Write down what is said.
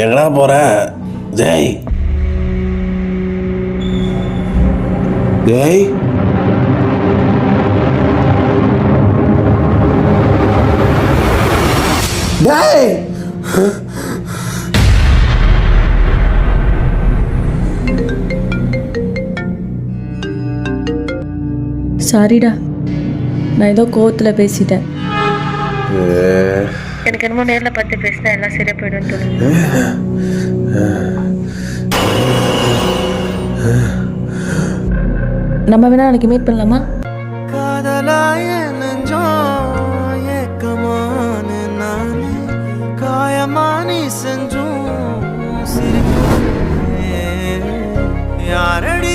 எங்கடா போற ஜெய்? ஜெய் ஜெய் சாரிடா, நான் ஏதோ கோவத்தில் பேசிட்டேன். எனக்கு என்னமோ நேரில் பார்த்து பேசினா எல்லாம் சரியா போயிடும் தோணுது. நம்ம வேணா நாளைக்கு மீட் பண்ணலாமா? யாரடி